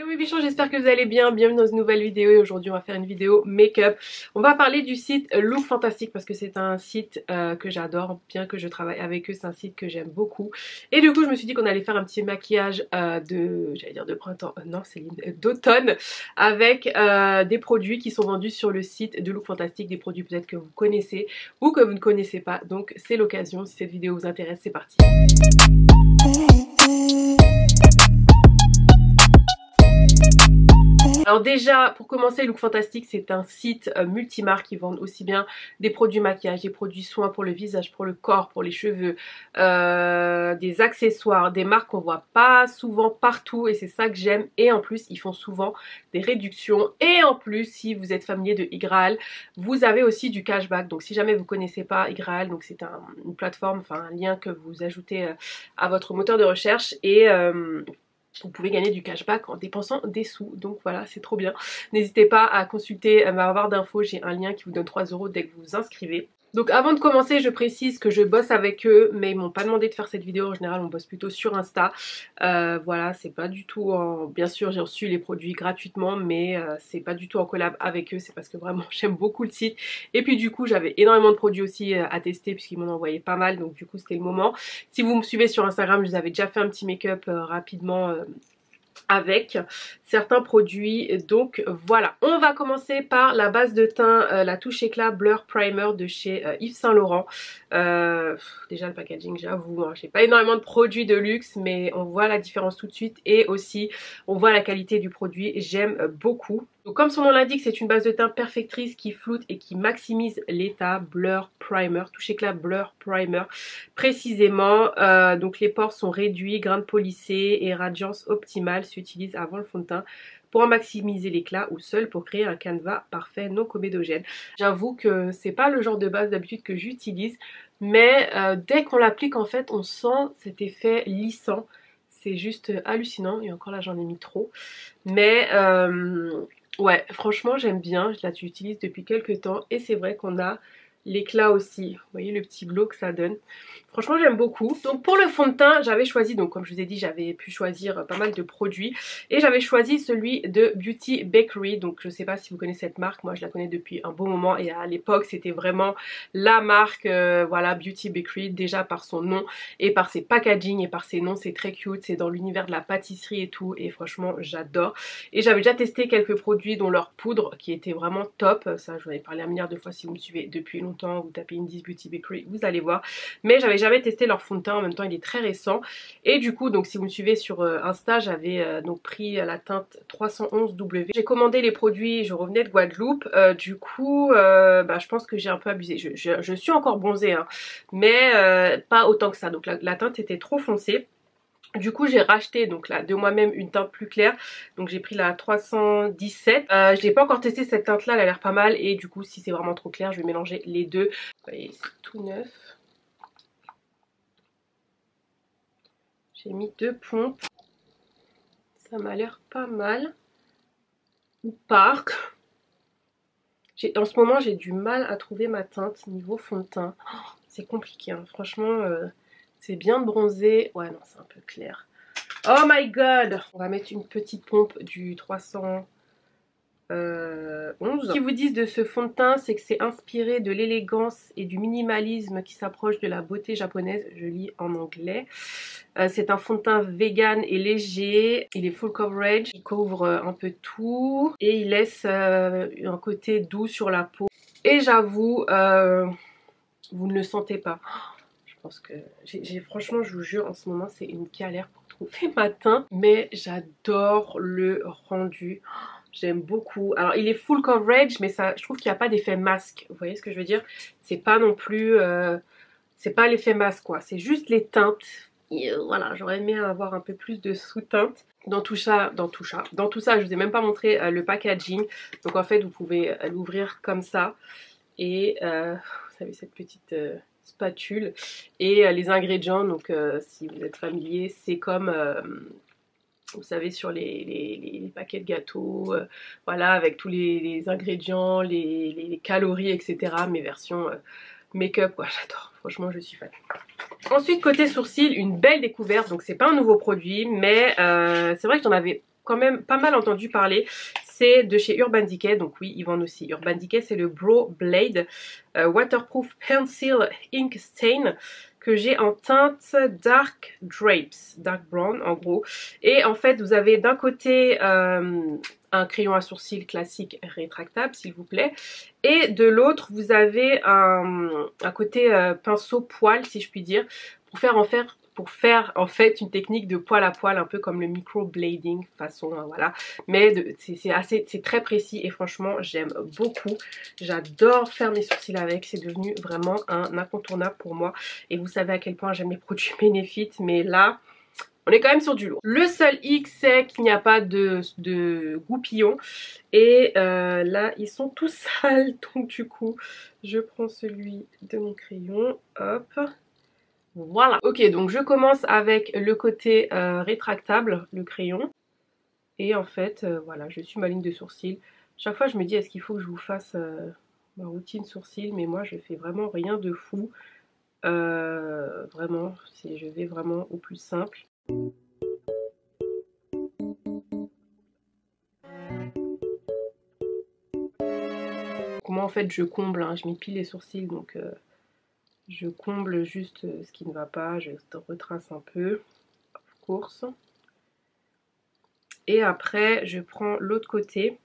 mes bichons, j'espère que vous allez bien, bienvenue dans une nouvelle vidéo et aujourd'hui on va faire une vidéo make-up. On va parler du site Look Fantastic parce que c'est un site que j'adore, bien que je travaille avec eux, c'est un site que j'aime beaucoup. Et du coup je me suis dit qu'on allait faire un petit maquillage de printemps, non Céline, d'automne avec des produits qui sont vendus sur le site de Look Fantastic, des produits peut-être que vous connaissez ou que vous ne connaissez pas, donc c'est l'occasion, si cette vidéo vous intéresse, c'est parti. Alors déjà, pour commencer, Look Fantastic, c'est un site multimarque qui vend aussi bien des produits maquillage, des produits soins pour le visage, pour le corps, pour les cheveux, des accessoires, des marques qu'on voit pas souvent partout et c'est ça que j'aime. Et en plus, ils font souvent des réductions. Et en plus, si vous êtes familier de iGraal, vous avez aussi du cashback. Donc si jamais vous connaissez pas iGraal, donc c'est une plateforme, enfin un lien que vous ajoutez à votre moteur de recherche et vous pouvez gagner du cashback en dépensant des sous, donc voilà, c'est trop bien. N'hésitez pas à consulter ma barre d'infos, j'ai un lien qui vous donne 3 € dès que vous vous inscrivez. Donc avant de commencer, je précise que je bosse avec eux, mais ils m'ont pas demandé de faire cette vidéo. En général, on bosse plutôt sur Insta. Voilà, c'est pas du tout en... Bien sûr, j'ai reçu les produits gratuitement, mais c'est pas du tout en collab avec eux. C'est parce que vraiment, j'aime beaucoup le site. Et puis du coup, j'avais énormément de produits aussi à tester, puisqu'ils m'en envoyaient pas mal. Donc du coup, c'était le moment. Si vous me suivez sur Instagram, je vous avais déjà fait un petit make-up rapidement... avec certains produits, donc voilà. On va commencer par la base de teint, la touche éclat Blur Primer de chez Yves Saint Laurent. Déjà le packaging, j'avoue, hein, j'ai pas énormément de produits de luxe, mais on voit la différence tout de suite et aussi on voit la qualité du produit, j'aime beaucoup. Donc comme son nom l'indique, c'est une base de teint perfectrice qui floute et qui maximise l'état. Blur Primer, touche éclat Blur Primer précisément. Donc les pores sont réduits, grains de polissé et radiance optimale s'utilise avant le fond de teint pour en maximiser l'éclat ou seul pour créer un canevas parfait non comédogène. J'avoue que c'est pas le genre de base d'habitude que j'utilise, mais dès qu'on l'applique en fait on sent cet effet lissant. C'est juste hallucinant et encore là j'en ai mis trop. Mais ouais, franchement j'aime bien, je l'utilise depuis quelques temps et c'est vrai qu'on a l'éclat aussi, vous voyez le petit glow que ça donne. Franchement j'aime beaucoup. Donc pour le fond de teint j'avais choisi, donc comme je vous ai dit j'avais pu choisir pas mal de produits et j'avais choisi celui de Beauty Bakery. Donc je sais pas si vous connaissez cette marque, moi je la connais depuis un bon moment et à l'époque c'était vraiment la marque, voilà, Beauty Bakery, déjà par son nom et par ses packaging et par ses noms, c'est très cute, c'est dans l'univers de la pâtisserie et tout et franchement j'adore. Et j'avais déjà testé quelques produits dont leur poudre qui était vraiment top, ça je vous en ai parlé un milliard de fois si vous me suivez depuis longtemps, vous tapez Indies Beauty Bakery, vous allez voir. Mais j'avais jamais testé leur fond de teint, en même temps il est très récent. Et du coup, donc si vous me suivez sur Insta, j'avais donc pris la teinte 311W. J'ai commandé les produits, je revenais de Guadeloupe, du coup je pense que j'ai un peu abusé. Je suis encore bronzée, hein, mais pas autant que ça. Donc la teinte était trop foncée. Du coup j'ai racheté donc là de moi-même une teinte plus claire, donc j'ai pris la 317. Je n'ai pas encore testé cette teinte là, elle a l'air pas mal et du coup si c'est vraiment trop clair je vais mélanger les deux. Vous voyez c'est tout neuf. J'ai mis 2 pompes, ça m'a l'air pas mal. Ou pas. En ce moment j'ai du mal à trouver ma teinte niveau fond de teint. Oh, c'est compliqué hein. Franchement c'est bien bronzé. Ouais non c'est un peu clair. Oh my god. On va mettre une petite pompe du 311. Ce qu'ils vous disent de ce fond de teint, c'est que c'est inspiré de l'élégance et du minimalisme qui s'approche de la beauté japonaise. Je lis en anglais. C'est un fond de teint vegan et léger. Il est full coverage. Il couvre un peu tout. Et il laisse un côté doux sur la peau. Et j'avoue, vous ne le sentez pas. Je pense que... franchement, je vous jure, en ce moment, c'est une galère pour trouver ma teinte. Mais j'adore le rendu. J'aime beaucoup. Alors il est full coverage mais ça, je trouve qu'il n'y a pas d'effet masque. Vous voyez ce que je veux dire? C'est pas non plus... c'est pas l'effet masque quoi. C'est juste les teintes. Et voilà, j'aurais aimé avoir un peu plus de sous-teinte. Dans tout ça, je vous ai même pas montré le packaging. Donc en fait vous pouvez l'ouvrir comme ça. Et vous savez cette petite... spatule. Et les ingrédients, donc si vous êtes familier, c'est comme... vous savez sur les paquets de gâteaux, voilà avec tous les ingrédients, les calories etc. Mes versions make-up quoi, j'adore, franchement je suis fan. Ensuite côté sourcils, une belle découverte, donc c'est pas un nouveau produit mais c'est vrai que j'en avais quand même pas mal entendu parler. C'est de chez Urban Decay, donc oui, ils vendent aussi Urban Decay. C'est le Brow Blade Waterproof Pencil Ink Stain que j'ai en teinte Dark Drapes, Dark Brown en gros. Et en fait, vous avez d'un côté un crayon à sourcils classique rétractable, s'il vous plaît. Et de l'autre, vous avez un côté pinceau poil, si je puis dire, pour faire en fait une technique de poil à poil, un peu comme le microblading façon, voilà. Mais c'est très précis et franchement j'aime beaucoup. J'adore faire mes sourcils avec, c'est devenu vraiment un incontournable pour moi. Et vous savez à quel point j'aime les produits Benefit, mais là on est quand même sur du lourd. Le seul hic, c'est qu'il n'y a pas de goupillons. Et là, ils sont tous sales. Donc du coup, je prends celui de mon crayon. Hop. Voilà. Ok, donc je commence avec le côté rétractable, le crayon. Et en fait, voilà, je suis ma ligne de sourcil. Chaque fois, je me dis, est-ce qu'il faut que je vous fasse ma routine sourcil? Mais moi, je fais vraiment rien de fou. Vraiment, je vais vraiment au plus simple. Moi en fait je comble, hein, je m'épile les sourcils donc je comble juste ce qui ne va pas, je retrace un peu, of course. Et après je prends l'autre côté,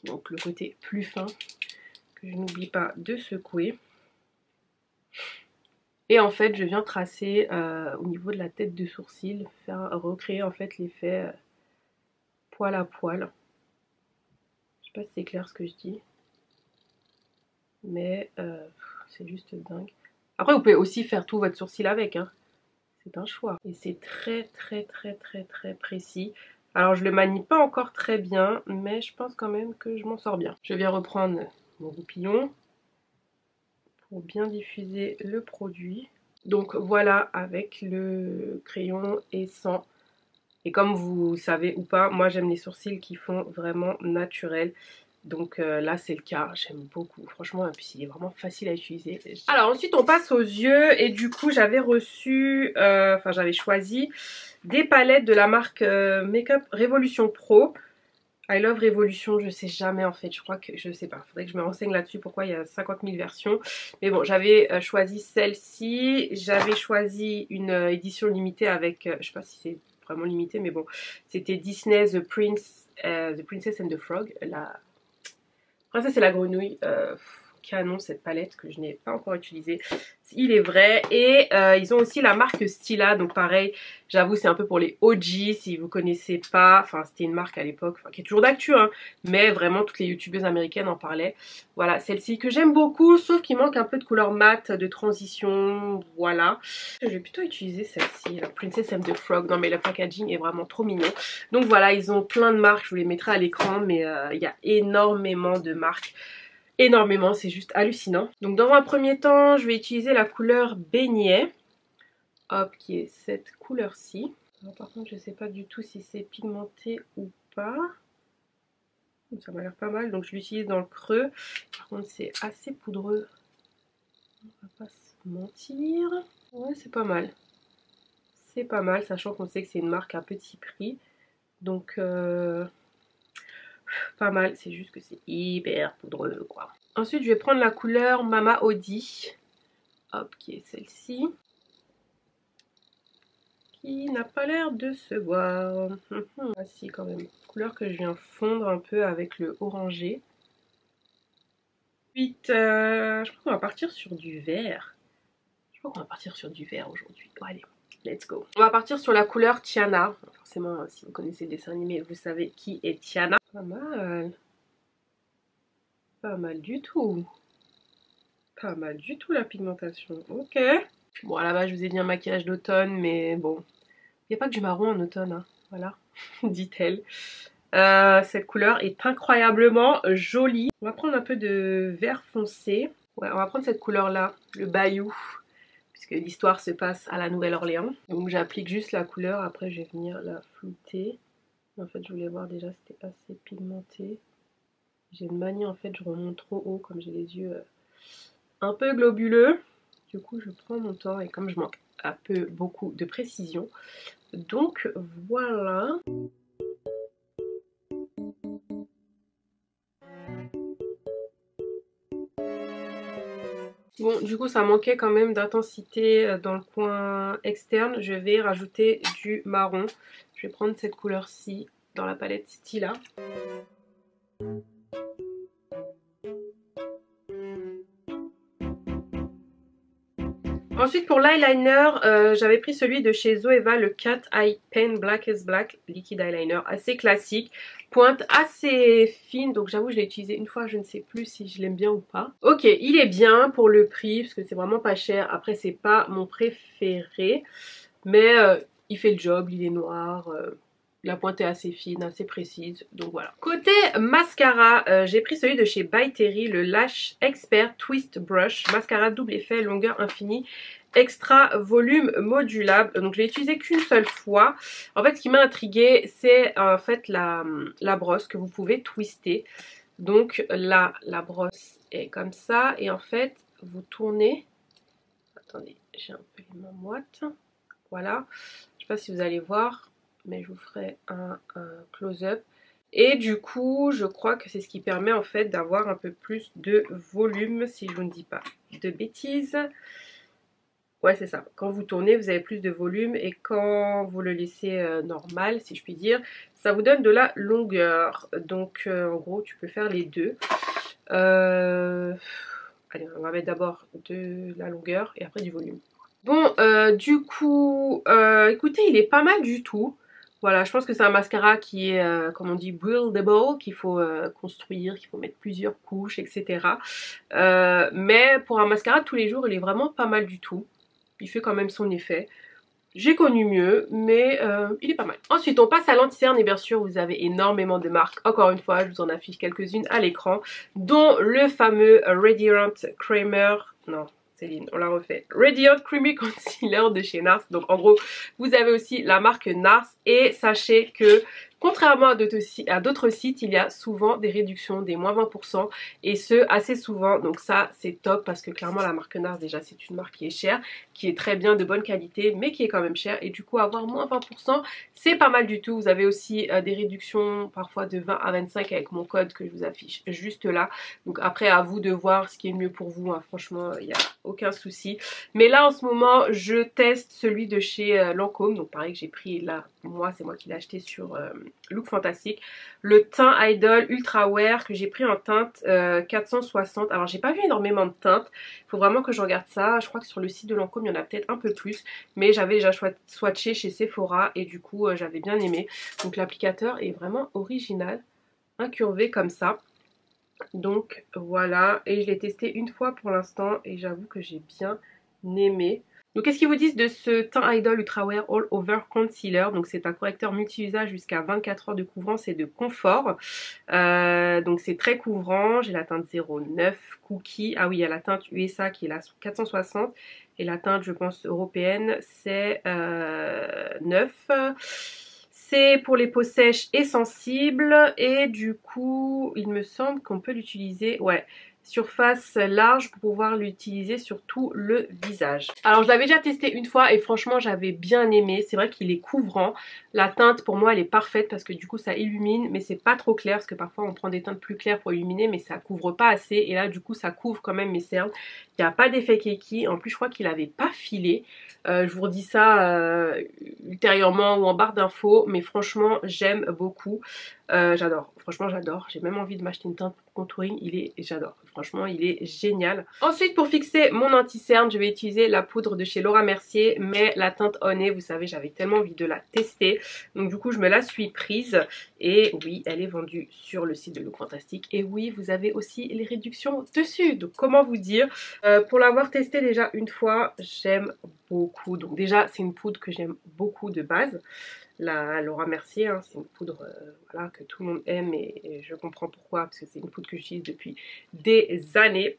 donc le côté plus fin, que je n'oublie pas de secouer. Et en fait je viens tracer au niveau de la tête de sourcil, recréer en fait l'effet poil à poil. Je sais pas si c'est clair ce que je dis, mais c'est juste dingue. Après vous pouvez aussi faire tout votre sourcil avec, hein. C'est un choix. Et c'est très précis. Alors je le manie pas encore très bien, mais je pense quand même que je m'en sors bien. Je viens reprendre mon goupillon pour bien diffuser le produit. Donc voilà, avec le crayon et sans. Et comme vous savez ou pas, moi j'aime les sourcils qui font vraiment naturel. Donc là c'est le cas, j'aime beaucoup, franchement, et puis il est vraiment facile à utiliser. Alors ensuite on passe aux yeux et du coup j'avais reçu, j'avais choisi des palettes de la marque Makeup Revolution Pro. I Love Revolution, je sais jamais en fait, je crois que, je sais pas, faudrait que je me renseigne là-dessus pourquoi il y a 50 000 versions. Mais bon, j'avais choisi celle-ci, j'avais choisi une édition limitée avec, je sais pas si c'est vraiment limité, mais bon, c'était Disney The Princess and the Frog, la princesse et la grenouille, canon cette palette que je n'ai pas encore utilisée. Il est vrai. Et ils ont aussi la marque Stila, donc pareil, j'avoue c'est un peu pour les OG si vous connaissez pas. Enfin c'était une marque à l'époque, qui est toujours d'actu, hein, mais vraiment toutes les youtubeuses américaines en parlaient. Voilà, celle-ci que j'aime beaucoup, sauf qu'il manque un peu de couleur mat, de transition, voilà. Je vais plutôt utiliser celle-ci, la Princess and the Frog. Non mais le packaging est vraiment trop mignon. Donc voilà, ils ont plein de marques, je vous les mettrai à l'écran, mais il y a énormément de marques. Énormément, c'est juste hallucinant. Donc dans un premier temps, je vais utiliser la couleur Beignet, hop, qui est cette couleur-ci. Par contre, je ne sais pas du tout si c'est pigmenté ou pas. Ça m'a l'air pas mal, donc je l'utilise dans le creux. Par contre, c'est assez poudreux. On va pas se mentir. Ouais, c'est pas mal. C'est pas mal, sachant qu'on sait que c'est une marque à petit prix. Donc, pas mal, c'est juste que c'est hyper poudreux, quoi. Ensuite, je vais prendre la couleur Mama Audi, hop, qui est celle-ci, qui n'a pas l'air de se voir. Ah si, quand même, couleur que je viens fondre un peu avec le orangé. Ensuite, je crois qu'on va partir sur du vert. Je crois qu'on va partir sur du vert aujourd'hui. Bon, allez, let's go. On va partir sur la couleur Tiana. Forcément, si vous connaissez le dessin animé, vous savez qui est Tiana. Pas mal. Pas mal du tout. Pas mal du tout la pigmentation. Ok. Bon, à la base, je vous ai dit un maquillage d'automne, mais bon. Il n'y a pas que du marron en automne, hein. Voilà, dit-elle. Cette couleur est incroyablement jolie. On va prendre un peu de vert foncé. Ouais, on va prendre cette couleur-là, le Bayou, puisque l'histoire se passe à la Nouvelle-Orléans. Donc j'applique juste la couleur, après je vais venir la flouter. En fait, je voulais voir déjà si c'était assez pigmenté. J'ai une manie, en fait, je remonte trop haut, comme j'ai les yeux un peu globuleux. Du coup, je prends mon temps, et comme je manque un peu beaucoup de précision, donc voilà. Bon, du coup, ça manquait quand même d'intensité dans le coin externe. Je vais rajouter du marron. Je vais prendre cette couleur-ci dans la palette Stila. Ensuite, pour l'eyeliner, j'avais pris celui de chez Zoeva, le Cat Eye Pen Black is Black Liquid Eyeliner, assez classique, pointe assez fine, donc j'avoue je l'ai utilisé une fois, je ne sais plus si je l'aime bien ou pas. Ok, il est bien pour le prix, parce que c'est vraiment pas cher, après c'est pas mon préféré, mais il fait le job, il est noir, la pointe est assez fine, assez précise, donc voilà. Côté mascara, j'ai pris celui de chez By Terry, le Lash Expert Twist Brush, mascara double effet, longueur infinie, extra volume modulable. Donc je l'ai utilisé qu'une seule fois. En fait ce qui m'a intriguée c'est en fait la brosse que vous pouvez twister. Donc là la brosse est comme ça et en fait vous tournez. Attendez, j'ai un peu les mains moites. Voilà, je sais pas si vous allez voir mais je vous ferai un close-up. Et du coup, je crois que c'est ce qui permet en fait d'avoir un peu plus de volume, si je ne dis pas de bêtises. Ouais, c'est ça. Quand vous tournez, vous avez plus de volume et quand vous le laissez normal, si je puis dire, ça vous donne de la longueur. Donc, en gros, tu peux faire les deux. Allez, on va mettre d'abord de la longueur et après du volume. Bon, du coup, écoutez, il est pas mal du tout. Voilà, je pense que c'est un mascara qui est, comme on dit, buildable, qu'il faut construire, qu'il faut mettre plusieurs couches, etc. Mais pour un mascara de tous les jours, il est vraiment pas mal du tout. Il fait quand même son effet. J'ai connu mieux, mais il est pas mal. Ensuite, on passe à l'anti-cerne et bien sûr, vous avez énormément de marques. Encore une fois, je vous en affiche quelques-unes à l'écran, dont le fameux Radiant Creamer. Non, Céline, on l'a refait. Radiant Creamy Concealer de chez NARS. Donc en gros, vous avez aussi la marque NARS et sachez que contrairement à d'autres sites, il y a souvent des réductions, des moins 20% et ce assez souvent. Donc ça, c'est top parce que clairement la marque NARS déjà c'est une marque qui est chère, qui est très bien, de bonne qualité, mais qui est quand même chère. Et du coup, avoir moins 20%, c'est pas mal du tout. Vous avez aussi des réductions parfois de 20 à 25 avec mon code que je vous affiche juste là. Donc après, à vous de voir ce qui est le mieux pour vous. Hein. Franchement, il n'y a aucun souci. Mais là, en ce moment, je teste celui de chez Lancôme. Donc pareil que j'ai pris là, moi, c'est moi qui l'ai acheté sur Look Fantastique. Le teint Idol Ultra Wear que j'ai pris en teinte 460. Alors, j'ai pas vu énormément de teintes. Il faut vraiment que je regarde ça. Je crois que sur le site de Lancôme, il y en a peut-être un peu plus. Mais j'avais déjà swatché chez Sephora et du coup, j'avais bien aimé. Donc l'applicateur est vraiment original. Incurvé comme ça. Donc voilà. Et je l'ai testé une fois pour l'instant et j'avoue que j'ai bien aimé. Donc qu'est-ce qu'ils vous disent de ce teint Idol Ultra Wear All Over Concealer. Donc c'est un correcteur multi-usage jusqu'à 24 heures de couvrance et de confort. Donc c'est très couvrant. J'ai la teinte 09 Cookie. Ah oui, il y a la teinte USA qui est la 460. Et la teinte, je pense, européenne, c'est 9. C'est pour les peaux sèches et sensibles. Et du coup, il me semble qu'on peut l'utiliser... Ouais. Surface large pour pouvoir l'utiliser sur tout le visage. Alors je l'avais déjà testé une fois et franchement j'avais bien aimé. C'est vrai qu'il est couvrant. La teinte pour moi elle est parfaite parce que du coup ça illumine mais c'est pas trop clair parce que parfois on prend des teintes plus claires pour illuminer mais ça couvre pas assez et là du coup ça couvre quand même mes cernes. Il n'y a pas d'effet keki. En plus je crois qu'il avait pas filé. Je vous redis ça ultérieurement ou en barre d'infos mais franchement j'aime beaucoup. J'adore, franchement j'adore, j'ai même envie de m'acheter une teinte pour contouring, j'adore, franchement il est génial. Ensuite pour fixer mon anti-cerne, je vais utiliser la poudre de chez Laura Mercier, mais la teinte Honey, vous savez j'avais tellement envie de la tester, donc du coup je me la suis prise, et oui elle est vendue sur le site de Look Fantastique, et oui vous avez aussi les réductions dessus, donc comment vous dire, pour l'avoir testé déjà une fois, j'aime beaucoup, donc déjà c'est une poudre que j'aime beaucoup de base. La Laura Mercier, hein, c'est une poudre voilà, que tout le monde aime et je comprends pourquoi parce que c'est une poudre que j'utilise depuis des années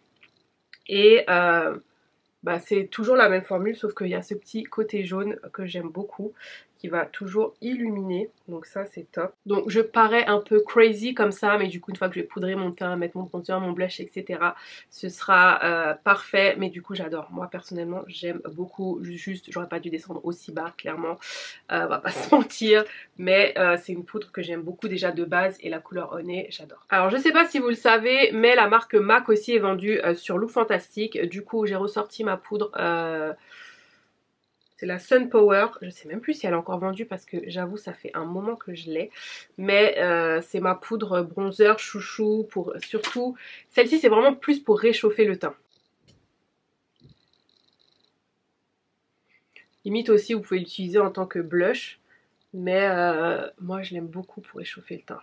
et bah, c'est toujours la même formule sauf qu'il y a ce petit côté jaune que j'aime beaucoup qui va toujours illuminer, donc ça c'est top. Donc je parais un peu crazy comme ça, mais du coup une fois que je vais poudrer mon teint, mettre mon bronzer, mon blush, etc., ce sera parfait. Mais du coup j'adore, moi personnellement j'aime beaucoup, juste j'aurais pas dû descendre aussi bas clairement, on va pas se mentir, mais c'est une poudre que j'aime beaucoup déjà de base et la couleur Honey j'adore. Alors je sais pas si vous le savez, mais la marque MAC aussi est vendue sur Look Fantastic. Du coup j'ai ressorti ma poudre, c'est la Sun Power, je sais même plus si elle est encore vendue parce que j'avoue ça fait un moment que je l'ai. Mais c'est ma poudre bronzer chouchou pour surtout, celle-ci c'est vraiment plus pour réchauffer le teint. Limite aussi vous pouvez l'utiliser en tant que blush, mais moi je l'aime beaucoup pour réchauffer le teint.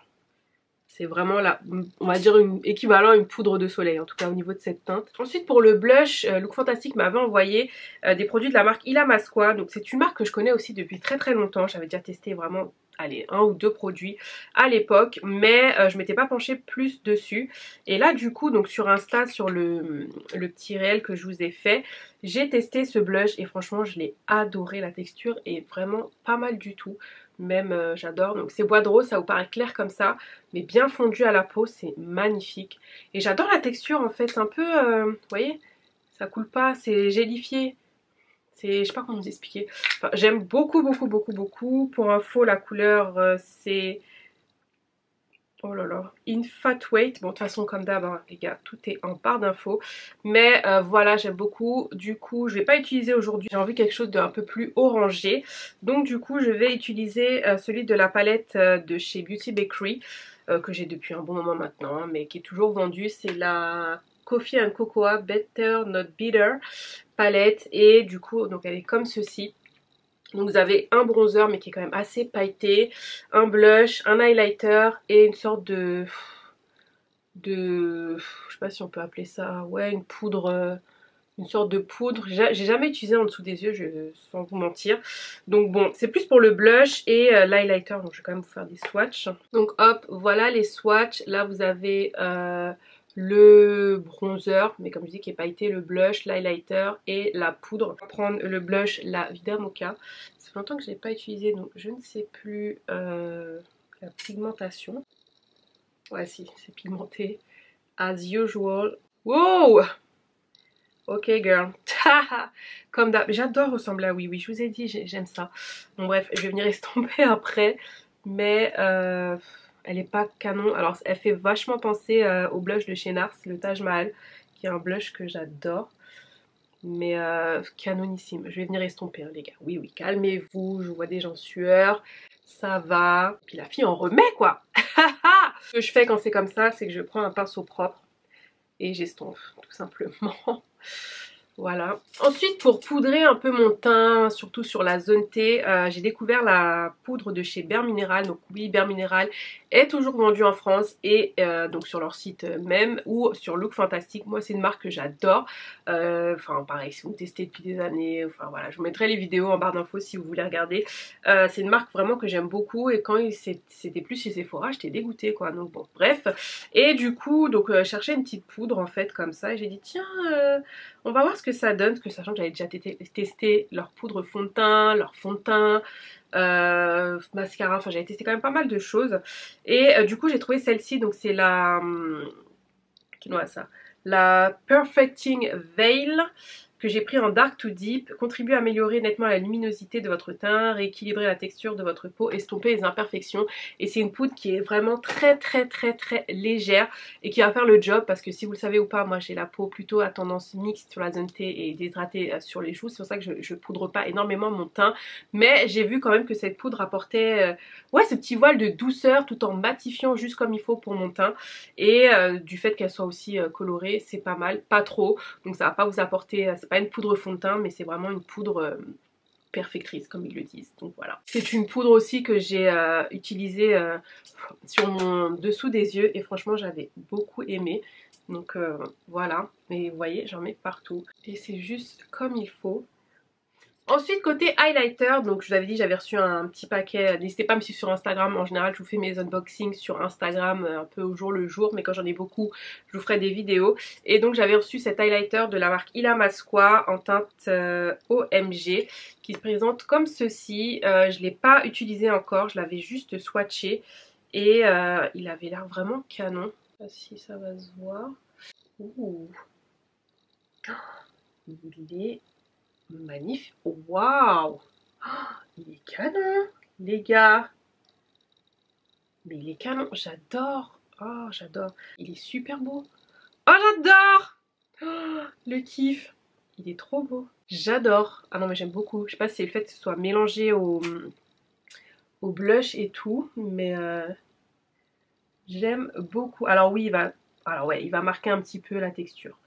C'est vraiment là, on va dire équivalent à une poudre de soleil, en tout cas au niveau de cette teinte. Ensuite pour le blush, Look Fantastic m'avait envoyé des produits de la marque Illamasqua. Donc c'est une marque que je connais aussi depuis très très longtemps. J'avais déjà testé vraiment, allez, 1 ou 2 produits à l'époque, mais je m'étais pas penchée plus dessus. Et là du coup, donc sur Insta, sur le petit réel que je vous ai fait, j'ai testé ce blush et franchement je l'ai adoré. La texture est vraiment pas mal du tout. Même j'adore, donc c'est bois de rose, ça vous paraît clair comme ça, mais bien fondu à la peau, c'est magnifique. Et j'adore la texture en fait, c'est un peu, vous voyez, ça coule pas, c'est gélifié. C'est, je sais pas comment vous expliquer. Enfin, j'aime beaucoup, beaucoup, beaucoup, beaucoup. Pour info, la couleur, c'est... Oh là là, Infatuate. Bon, de toute façon, comme d'hab, hein, les gars, tout est en barre d'infos. Mais voilà, j'aime beaucoup. Du coup, je vais pas utiliser aujourd'hui. J'ai envie de quelque chose d'un peu plus orangé. Donc, du coup, je vais utiliser celui de la palette de chez Beauty Bakery. Que j'ai depuis un bon moment maintenant, hein, mais qui est toujours vendue. C'est la Coffee and Cocoa Better Not Bitter palette. Et du coup, donc elle est comme ceci. Donc vous avez un bronzer mais qui est quand même assez pailleté, un blush, un highlighter et une sorte je sais pas si on peut appeler ça, ouais, une poudre, une sorte de poudre. J'ai jamais utilisé en dessous des yeux, sans vous mentir. Donc bon, c'est plus pour le blush et l'highlighter, donc je vais quand même vous faire des swatchs. Donc hop, voilà les swatchs. Là vous avez le bronzer, mais comme je dis qui est pailleté, le blush, l'highlighter et la poudre. On va prendre le blush, la Vida Mocha. Ça fait longtemps que je n'ai pas utilisé, donc je ne sais plus la pigmentation. Ouais si, c'est pigmenté. As usual. Wow! Ok girl. Comme d'hab. J'adore ressembler à Oui Oui, je vous ai dit, j'aime ça. Bon bref, je vais venir estomper après. Mais elle est pas canon. Alors elle fait vachement penser au blush de chez Nars, le Taj Mahal, qui est un blush que j'adore. Mais canonissime. Je vais venir estomper hein, les gars. Oui oui, calmez-vous, je vois des gens sueur. Ça va. Puis la fille en remet quoi. Ce que je fais quand c'est comme ça, c'est que je prends un pinceau propre et j'estompe tout simplement. Voilà. Ensuite pour poudrer un peu mon teint, surtout sur la zone T, j'ai découvert la poudre de chez Bare Mineral. Donc oui, Bare Mineral est toujours vendue en France et donc sur leur site même ou sur Look Fantastic. Moi c'est une marque que j'adore. Enfin pareil, si vous testez depuis des années, enfin voilà, je vous mettrai les vidéos en barre d'infos si vous voulez regarder. C'est une marque vraiment que j'aime beaucoup et quand c'était plus chez Sephora, j'étais dégoûtée quoi. Donc bon, bref. Et du coup, donc chercher une petite poudre en fait comme ça et j'ai dit tiens... on va voir ce que ça donne, parce que sachant que j'avais déjà testé leur poudre fond de teint, leur fond de teint, mascara, enfin j'avais testé quand même pas mal de choses. Et du coup j'ai trouvé celle-ci, donc c'est la... qui noie ça, la Perfecting Veil, que j'ai pris en Dark to Deep, contribue à améliorer nettement la luminosité de votre teint, rééquilibrer la texture de votre peau, estomper les imperfections. Et c'est une poudre qui est vraiment très légère et qui va faire le job, parce que si vous le savez ou pas, moi j'ai la peau plutôt à tendance mixte sur la zone T et déshydratée sur les joues. C'est pour ça que je poudre pas énormément mon teint, mais j'ai vu quand même que cette poudre apportait ouais, ce petit voile de douceur tout en matifiant juste comme il faut pour mon teint. Et du fait qu'elle soit aussi colorée, c'est pas mal, pas trop, donc ça va pas vous apporter, c'est pas une poudre fond de teint mais c'est vraiment une poudre perfectrice comme ils le disent. Donc voilà, c'est une poudre aussi que j'ai utilisée sur mon dessous des yeux et franchement j'avais beaucoup aimé. Donc voilà, mais vous voyez j'en mets partout et c'est juste comme il faut. Ensuite côté highlighter, donc je vous avais dit j'avais reçu un petit paquet, n'hésitez pas à me suivre sur Instagram, en général je vous fais mes unboxings sur Instagram un peu au jour le jour, mais quand j'en ai beaucoup je vous ferai des vidéos. Et donc j'avais reçu cet highlighter de la marque Illamasqua en teinte OMG qui se présente comme ceci. Je ne l'ai pas utilisé encore, je l'avais juste swatché et il avait l'air vraiment canon. Je sais pas si ça va se voir. Ouh. Il est magnifique. Waouh! Il est canon, les gars. Mais il est canon. J'adore. Oh, j'adore. Il est super beau. Oh, j'adore! Oh, le kiff. Il est trop beau. J'adore. Ah non, mais j'aime beaucoup. Je sais pas si c'est le fait que ce soit mélangé au blush et tout. Mais j'aime beaucoup. Alors oui, il va marquer un petit peu la texture.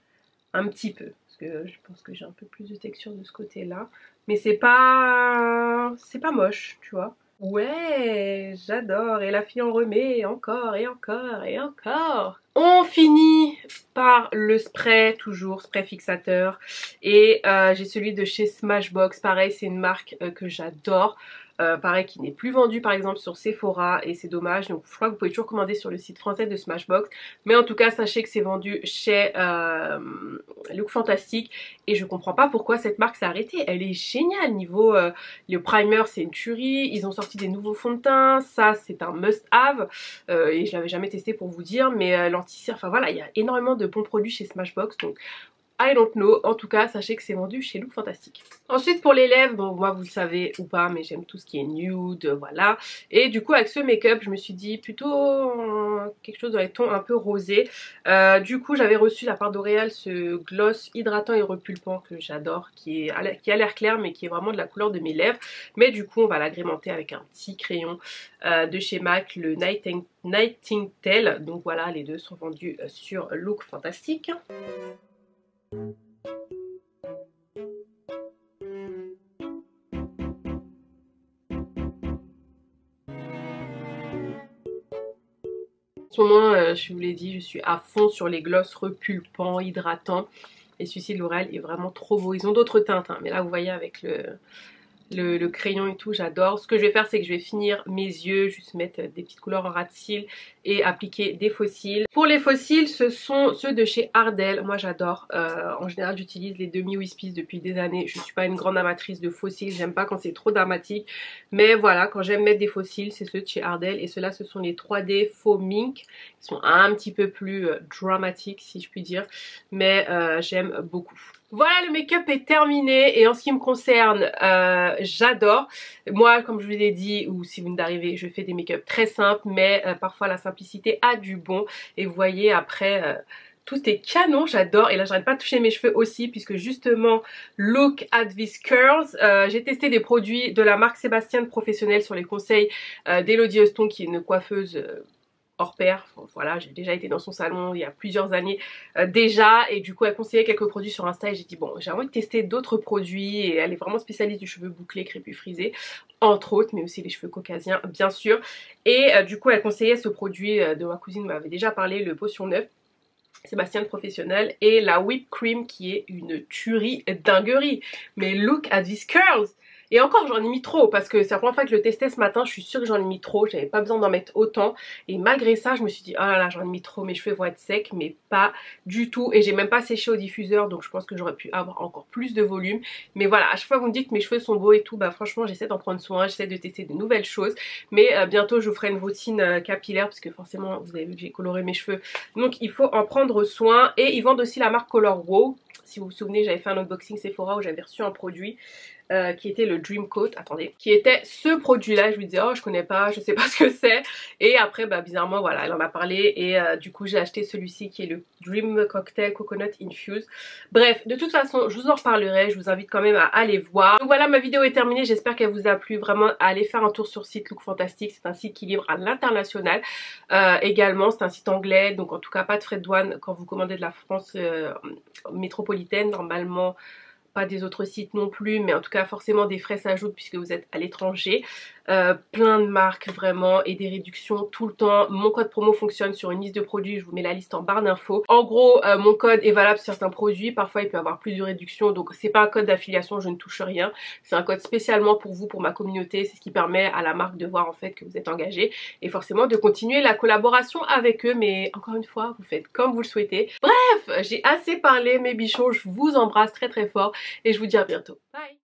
Un petit peu. Parce que je pense que j'ai un peu plus de texture de ce côté-là. Mais c'est pas moche, tu vois. Ouais, j'adore. Et la fille en remet encore et encore et encore. On finit par le spray, toujours spray fixateur. Et j'ai celui de chez Smashbox. Pareil, c'est une marque que j'adore. Pareil, qui n'est plus vendu par exemple sur Sephora et c'est dommage. Donc je crois que vous pouvez toujours commander sur le site français de Smashbox. Mais en tout cas, sachez que c'est vendu chez Look Fantastic. Et je comprends pas pourquoi cette marque s'est arrêtée. Elle est géniale. Niveau le primer, c'est une tuerie. Ils ont sorti des nouveaux fonds de teint. Ça, c'est un must-have. Et je l'avais jamais testé pour vous dire. Mais l'anti-cire, enfin voilà, il y a énormément de bons produits chez Smashbox. Donc I don't know, en tout cas sachez que c'est vendu chez Look Fantastic. Ensuite pour les lèvres, bon moi vous le savez ou pas mais j'aime tout ce qui est nude, voilà. Et du coup avec ce make-up je me suis dit plutôt quelque chose dans les tons un peu rosés. Du coup j'avais reçu de la part d'Oréal ce gloss hydratant et repulpant que j'adore, qui a l'air clair mais qui est vraiment de la couleur de mes lèvres. Mais du coup on va l'agrémenter avec un petit crayon de chez MAC, le Nightingale. Donc voilà, les deux sont vendus sur Look Fantastic. En ce moment, je vous l'ai dit, je suis à fond sur les gloss repulpants, hydratants. Et celui-ci de L'Oréal est vraiment trop beau. Ils ont d'autres teintes, hein, mais là vous voyez avec le crayon et tout, j'adore. Ce que je vais faire, c'est que je vais finir mes yeux, juste mettre des petites couleurs en ras de cils et appliquer des faux cils. Pour les faux cils, ce sont ceux de chez Ardell. Moi j'adore. En général j'utilise les demi Wispies depuis des années. Je suis pas une grande amatrice de faux cils, j'aime pas quand c'est trop dramatique. Mais voilà, quand j'aime mettre des faux cils, c'est ceux de chez Ardell. Et ceux-là, ce sont les 3D faux mink. Ils sont un petit peu plus dramatiques si je puis dire. Mais j'aime beaucoup. Voilà, le make-up est terminé et en ce qui me concerne, j'adore. Moi, comme je vous l'ai dit, ou si vous venez d'arriver, je fais des make-up très simples, mais parfois la simplicité a du bon. Et vous voyez, après, tout est canon, j'adore. Et là, j'arrête pas de toucher mes cheveux aussi, puisque justement, look at these curls. J'ai testé des produits de la marque Sébastien Professionnel sur les conseils d'Elodie Huston, qui est une coiffeuse hors pair. Voilà, j'ai déjà été dans son salon il y a plusieurs années déjà et du coup elle conseillait quelques produits sur Insta et j'ai dit bon, j'ai envie de tester d'autres produits et elle est vraiment spécialiste du cheveu bouclé, crépus, frisé entre autres, mais aussi les cheveux caucasiens bien sûr. Et du coup elle conseillait ce produit de ma cousine m'avait déjà parlé, le Potion 9 Sébastien Professionnel, et la whipped cream qui est une tuerie dinguerie. Mais look at these curls! Et encore j'en ai mis trop parce que c'est la première fois que je le testais ce matin, je suis sûre que j'en ai mis trop, j'avais pas besoin d'en mettre autant. Et malgré ça je me suis dit oh là là j'en ai mis trop, mes cheveux vont être secs, mais pas du tout. Et j'ai même pas séché au diffuseur donc je pense que j'aurais pu avoir encore plus de volume. Mais voilà, à chaque fois vous me dites que mes cheveux sont beaux et tout, bah franchement j'essaie d'en prendre soin, j'essaie de tester de nouvelles choses. Mais bientôt je vous ferai une routine capillaire parce que forcément vous avez vu que j'ai coloré mes cheveux. Donc il faut en prendre soin. Et ils vendent aussi la marque Color Wow. Si vous vous souvenez, j'avais fait un unboxing Sephora où j'avais reçu un produit qui était le Dream Coat, attendez, qui était ce produit là. Je lui disais oh je connais pas, je sais pas ce que c'est, et après bah bizarrement voilà elle en a parlé et du coup j'ai acheté celui-ci qui est le Dream Cocktail Coconut Infused. Bref, de toute façon je vous en reparlerai, je vous invite quand même à aller voir. Donc voilà, ma vidéo est terminée, j'espère qu'elle vous a plu. Vraiment allez faire un tour sur le site Look Fantastic, c'est un site qui livre à l'international également, c'est un site anglais donc en tout cas pas de frais de douane quand vous commandez de la France métropolitaine normalement. pas des autres sites non plus, mais en tout cas forcément des frais s'ajoutent puisque vous êtes à l'étranger. Plein de marques vraiment et des réductions tout le temps. Mon code promo fonctionne sur une liste de produits, je vous mets la liste en barre d'infos. En gros mon code est valable sur certains produits, parfois il peut y avoir plus de réductions, donc c'est pas un code d'affiliation, je ne touche rien, c'est un code spécialement pour vous, pour ma communauté, c'est ce qui permet à la marque de voir en fait que vous êtes engagé et forcément de continuer la collaboration avec eux, mais encore une fois vous faites comme vous le souhaitez. Bref, j'ai assez parlé mes bichons, je vous embrasse très très fort et je vous dis à bientôt. Bye.